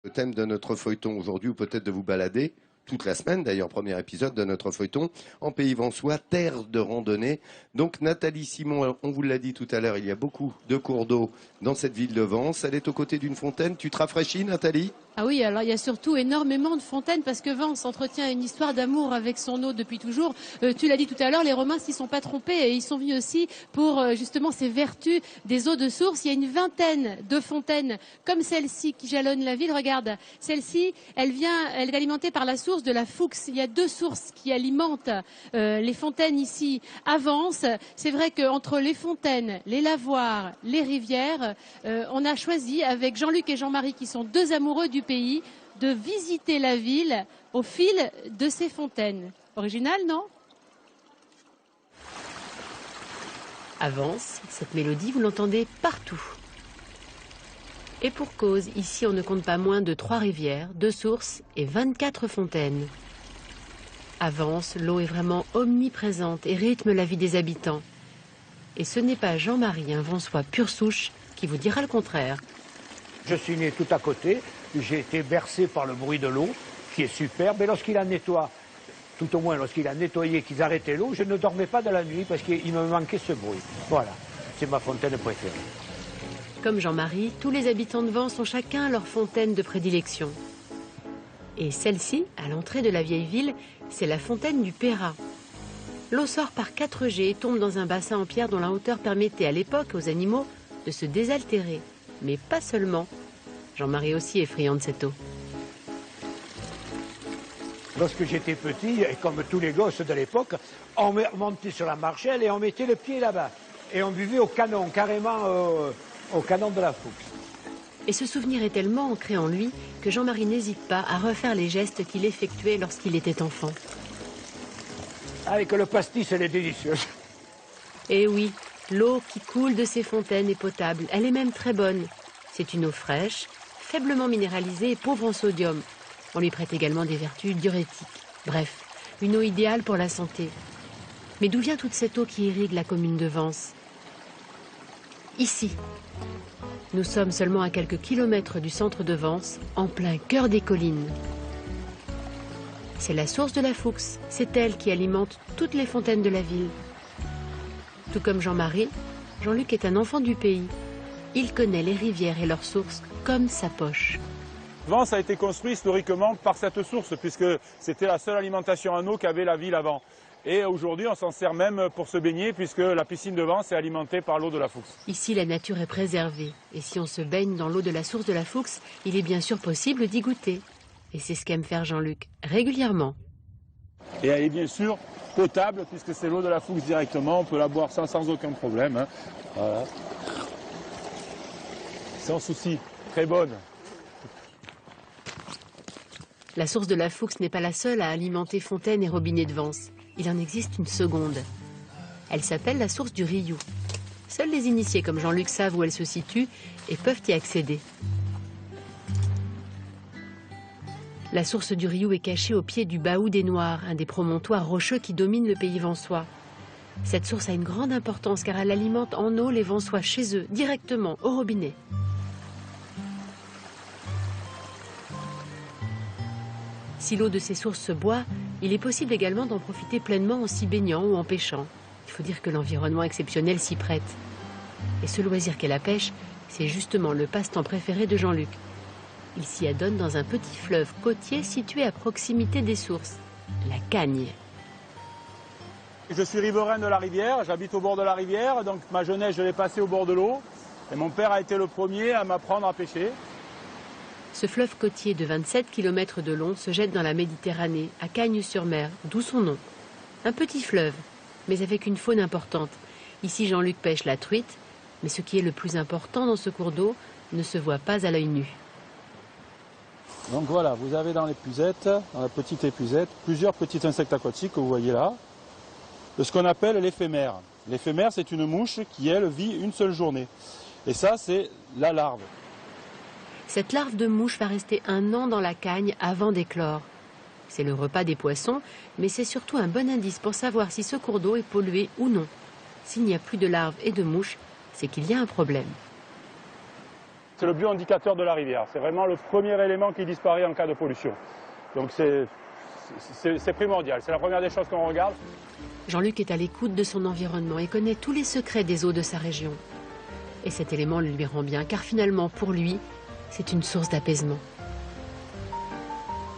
Le thème de notre feuilleton aujourd'hui, ou peut-être de vous balader, toute la semaine d'ailleurs, premier épisode de notre feuilleton, en Pays Vensois, terre de randonnée. Donc Nathalie Simon, on vous l'a dit tout à l'heure, il y a beaucoup de cours d'eau dans cette ville de Vence. Elle est aux côtés d'une fontaine. Tu te rafraîchis, Nathalie? Ah oui, alors il y a surtout énormément de fontaines parce que Vence entretient une histoire d'amour avec son eau depuis toujours. Tu l'as dit tout à l'heure, les Romains s'y sont pas trompés et ils sont venus aussi pour justement ces vertus des eaux de source. Il y a une vingtaine de fontaines comme celle-ci qui jalonnent la ville. Regarde, celle-ci, elle est alimentée par la source de la Foux. Il y a deux sources qui alimentent les fontaines ici à Vence. C'est vrai qu'entre les fontaines, les lavoirs, les rivières, on a choisi avec Jean-Luc et Jean-Marie qui sont deux amoureux du pays de visiter la ville au fil de ces fontaines. Original, non? À Vence, cette mélodie, vous l'entendez partout. Et pour cause, ici on ne compte pas moins de 3 rivières, 2 sources et 24 fontaines. À Vence, l'eau est vraiment omniprésente et rythme la vie des habitants. Et ce n'est pas Jean-Marie, un Vensois pure souche, qui vous dira le contraire. Je suis né tout à côté, j'ai été bercé par le bruit de l'eau, qui est superbe, et lorsqu'il a nettoyé, tout au moins lorsqu'il a nettoyé, qu'ils arrêtaient l'eau, je ne dormais pas de la nuit parce qu'il me manquait ce bruit. Voilà, c'est ma fontaine préférée. Comme Jean-Marie, tous les habitants de Vence ont chacun leur fontaine de prédilection. Et celle-ci, à l'entrée de la vieille ville, c'est la fontaine du Pérat. L'eau sort par 4 jets et tombe dans un bassin en pierre dont la hauteur permettait à l'époque aux animaux de se désaltérer. Mais pas seulement. Jean-Marie aussi est friand de cette eau. Lorsque j'étais petit, et comme tous les gosses de l'époque, on montait sur la marchelle et on mettait le pied là-bas. Et on buvait au canon, carrément au canon de la Foux. Et ce souvenir est tellement ancré en lui que Jean-Marie n'hésite pas à refaire les gestes qu'il effectuait lorsqu'il était enfant. Avec le pastis, elle est délicieuse. Et oui, l'eau qui coule de ces fontaines est potable, elle est même très bonne. C'est une eau fraîche, faiblement minéralisée et pauvre en sodium. On lui prête également des vertus diurétiques. Bref, une eau idéale pour la santé. Mais d'où vient toute cette eau qui irrigue la commune de Vence? Ici. Nous sommes seulement à quelques kilomètres du centre de Vence, en plein cœur des collines. C'est la source de la Foux, c'est elle qui alimente toutes les fontaines de la ville. Tout comme Jean-Marie, Jean-Luc est un enfant du pays. Il connaît les rivières et leurs sources comme sa poche. Vence a été construit historiquement par cette source, puisque c'était la seule alimentation en eau qu'avait la ville avant. Et aujourd'hui, on s'en sert même pour se baigner, puisque la piscine de Vence est alimentée par l'eau de la Foux. Ici, la nature est préservée. Et si on se baigne dans l'eau de la source de la Foux, il est bien sûr possible d'y goûter. Et c'est ce qu'aime faire Jean-Luc, régulièrement. Et elle est bien sûr potable, puisque c'est l'eau de la Foux directement. On peut la boire sans aucun problème. Hein. Voilà. Sans souci, très bonne. La source de la Foux n'est pas la seule à alimenter fontaines et robinets de Vence. Il en existe une seconde. Elle s'appelle la source du Rioux. Seuls les initiés comme Jean-Luc savent où elle se situe et peuvent y accéder. La source du Rioux est cachée au pied du Bahou des Noirs, un des promontoires rocheux qui dominent le pays vensois. Cette source a une grande importance car elle alimente en eau les Vensois chez eux, directement au robinet. Si l'eau de ces sources se boit, il est possible également d'en profiter pleinement en s'y baignant ou en pêchant. Il faut dire que l'environnement exceptionnel s'y prête. Et ce loisir qu'est la pêche, c'est justement le passe-temps préféré de Jean-Luc. Il s'y adonne dans un petit fleuve côtier situé à proximité des sources, la Cagne. Je suis riverain de la rivière, j'habite au bord de la rivière, donc ma jeunesse je l'ai passée au bord de l'eau. Et mon père a été le premier à m'apprendre à pêcher. Ce fleuve côtier de 27 km de long se jette dans la Méditerranée, à Cagnes-sur-Mer, d'où son nom. Un petit fleuve, mais avec une faune importante. Ici, Jean-Luc pêche la truite, mais ce qui est le plus important dans ce cours d'eau ne se voit pas à l'œil nu. Donc voilà, vous avez dans l'épuisette, dans la petite épuisette, plusieurs petits insectes aquatiques que vous voyez là, de ce qu'on appelle l'éphémère. L'éphémère, c'est une mouche qui, elle, vit une seule journée. Et ça, c'est la larve. Cette larve de mouche va rester 1 an dans la Cagne avant d'éclore. C'est le repas des poissons, mais c'est surtout un bon indice pour savoir si ce cours d'eau est pollué ou non. S'il n'y a plus de larves et de mouches, c'est qu'il y a un problème. C'est le bioindicateur de la rivière. C'est vraiment le premier élément qui disparaît en cas de pollution. Donc c'est primordial. C'est la première des choses qu'on regarde. Jean-Luc est à l'écoute de son environnement et connaît tous les secrets des eaux de sa région. Et cet élément lui rend bien, car finalement, pour lui, c'est une source d'apaisement.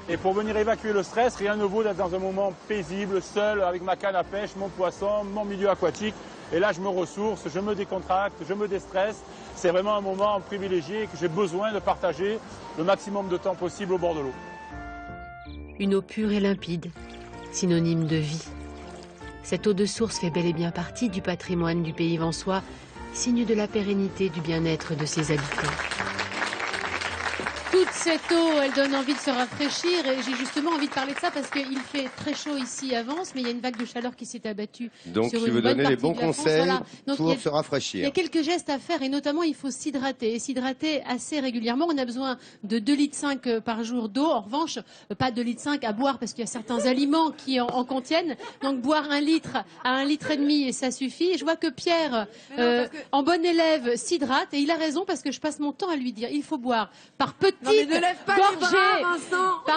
Et pour venir évacuer le stress, rien ne vaut d'être dans un moment paisible, seul, avec ma canne à pêche, mon poisson, mon milieu aquatique. Et là, je me ressource, je me décontracte, je me déstresse. C'est vraiment un moment privilégié que j'ai besoin de partager le maximum de temps possible au bord de l'eau. Une eau pure et limpide, synonyme de vie. Cette eau de source fait bel et bien partie du patrimoine du pays vensois, signe de la pérennité du bien-être de ses habitants. Toute cette eau, elle donne envie de se rafraîchir et j'ai justement envie de parler de ça parce qu'il fait très chaud ici à Vence, mais il y a une vague de chaleur qui s'est abattue. Donc sur tu une veux bonne donner les partie bons de la France. conseils Voilà. Donc, pour se il y a rafraîchir. quelques gestes à faire et notamment il faut s'hydrater. Et s'hydrater assez régulièrement. On a besoin de 2,5 litres par jour d'eau. En revanche, pas 2,5 litres à boire parce qu'il y a certains aliments qui en contiennent. Donc boire 1 litre à 1,5 litre et ça suffit. Et je vois que Pierre, en bon élève, s'hydrate et il a raison parce que je passe mon temps à lui dire il faut boire par petites par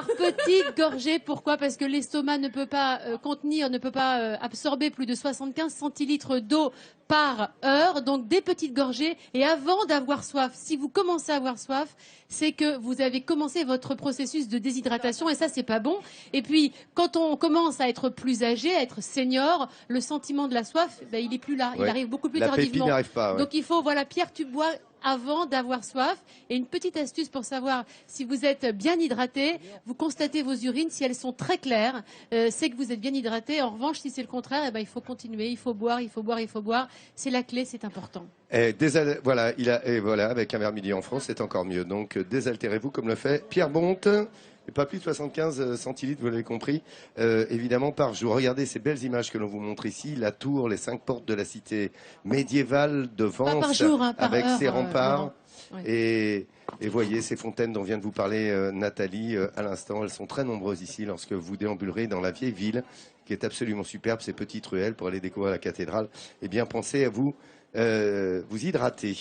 petites gorgées. Pourquoi? Parce que l'estomac ne peut pas absorber plus de 75 centilitres d'eau par heure, donc des petites gorgées. Et avant d'avoir soif, si vous commencez à avoir soif, c'est que vous avez commencé votre processus de déshydratation et ça, c'est pas bon. Et puis, quand on commence à être plus âgé, à être senior, le sentiment de la soif, il est plus là. Il arrive beaucoup plus tardivement. La pépine n'arrive pas. Ouais. Donc il faut, voilà, Pierre, tu bois avant d'avoir soif. Et une petite astuce pour savoir si vous êtes bien hydraté, vous constatez vos urines, si elles sont très claires, c'est que vous êtes bien hydraté. En revanche, si c'est le contraire, il faut continuer, il faut boire, il faut boire, il faut boire. C'est la clé, c'est important. Voilà, avec un verre midi en France, c'est encore mieux. Donc désaltérez-vous comme le fait Pierre Bonte. Et pas plus de 75 centilitres, vous l'avez compris, évidemment par jour. Regardez ces belles images que l'on vous montre ici, la tour, les 5 portes de la cité médiévale de Vence, pas par jour, par avec heure, ses remparts. Ouais. Et voyez ces fontaines dont vient de vous parler Nathalie à l'instant. Elles sont très nombreuses ici lorsque vous déambulerez dans la vieille ville, qui est absolument superbe, ces petites ruelles pour aller découvrir la cathédrale. Eh bien, pensez à vous hydrater.